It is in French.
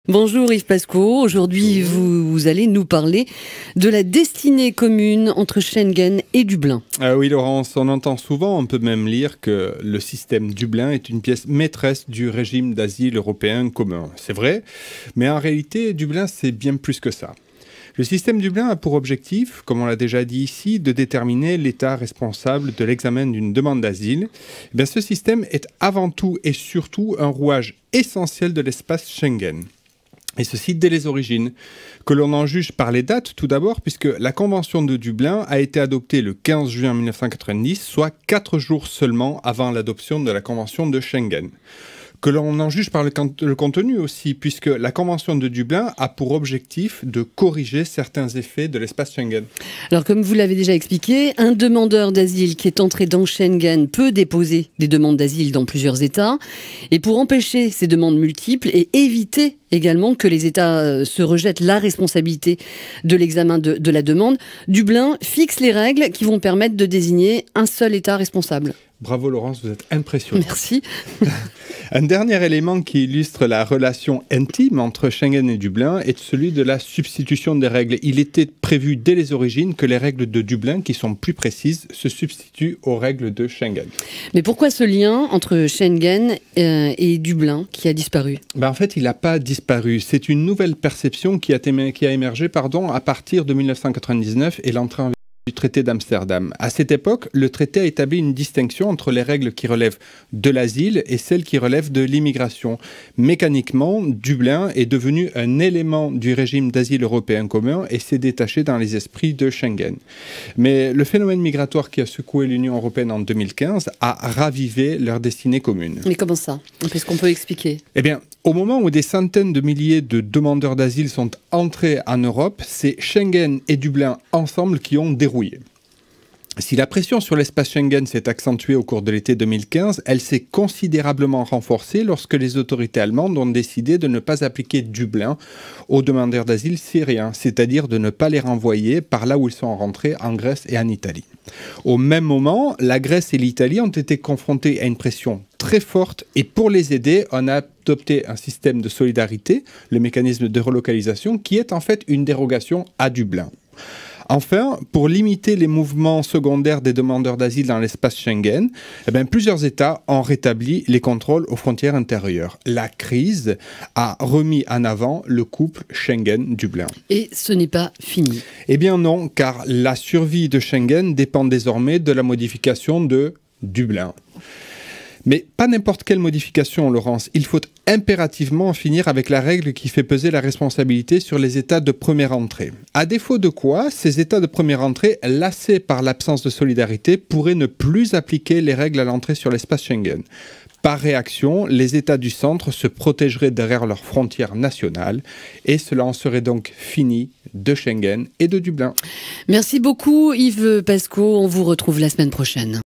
Bonjour Yves Pasco, aujourd'hui vous allez nous parler de la destinée commune entre Schengen et Dublin. Oui Laurence, on entend souvent, on peut même lire que le système Dublin est une pièce maîtresse du régime d'asile européen commun. C'est vrai, mais en réalité Dublin c'est bien plus que ça. Le système Dublin a pour objectif, comme on l'a déjà dit ici, de déterminer l'État responsable de l'examen d'une demande d'asile. Ce système est avant tout et surtout un rouage essentiel de l'espace Schengen. Et ceci dès les origines. Que l'on en juge par les dates tout d'abord, puisque la Convention de Dublin a été adoptée le 15 juin 1990, soit 4 jours seulement avant l'adoption de la Convention de Schengen. Que l'on en juge par le contenu aussi, puisque la Convention de Dublin a pour objectif de corriger certains effets de l'espace Schengen. Alors comme vous l'avez déjà expliqué, un demandeur d'asile qui est entré dans Schengen peut déposer des demandes d'asile dans plusieurs États. Et pour empêcher ces demandes multiples et éviter également que les États se rejettent la responsabilité de l'examen de la demande, Dublin fixe les règles qui vont permettre de désigner un seul État responsable. Bravo Laurence, vous êtes impressionnante. Merci. Un dernier élément qui illustre la relation intime entre Schengen et Dublin est celui de la substitution des règles. Il était prévu dès les origines que les règles de Dublin, qui sont plus précises, se substituent aux règles de Schengen. Mais pourquoi ce lien entre Schengen et Dublin qui a disparu ? En fait, il n'a pas disparu. C'est une nouvelle perception qui a émergé à partir de 1999 et l'entrée en du traité d'Amsterdam. À cette époque, le traité a établi une distinction entre les règles qui relèvent de l'asile et celles qui relèvent de l'immigration. Mécaniquement, Dublin est devenu un élément du régime d'asile européen commun et s'est détaché dans les esprits de Schengen. Mais le phénomène migratoire qui a secoué l'Union européenne en 2015 a ravivé leur destinée commune. Mais comment ça ? Qu'est-ce qu'on peut expliquer ? Au moment où des centaines de milliers de demandeurs d'asile sont entrés en Europe, c'est Schengen et Dublin ensemble qui ont dérouillé. Si la pression sur l'espace Schengen s'est accentuée au cours de l'été 2015, elle s'est considérablement renforcée lorsque les autorités allemandes ont décidé de ne pas appliquer Dublin aux demandeurs d'asile syriens, c'est-à-dire de ne pas les renvoyer par là où ils sont rentrés en Grèce et en Italie. Au même moment, la Grèce et l'Italie ont été confrontées à une pression très forte et pour les aider, on a adopté un système de solidarité, le mécanisme de relocalisation, qui est en fait une dérogation à Dublin. Enfin, pour limiter les mouvements secondaires des demandeurs d'asile dans l'espace Schengen, plusieurs États ont rétabli les contrôles aux frontières intérieures. La crise a remis en avant le couple Schengen-Dublin. Et ce n'est pas fini. Eh bien non, car la survie de Schengen dépend désormais de la modification de Dublin. Mais pas n'importe quelle modification, Laurence. Il faut impérativement en finir avec la règle qui fait peser la responsabilité sur les États de première entrée. À défaut de quoi, ces États de première entrée, lassés par l'absence de solidarité, pourraient ne plus appliquer les règles à l'entrée sur l'espace Schengen. Par réaction, les États du centre se protégeraient derrière leurs frontières nationales et cela en serait donc fini de Schengen et de Dublin. Merci beaucoup Yves Pasco, on vous retrouve la semaine prochaine.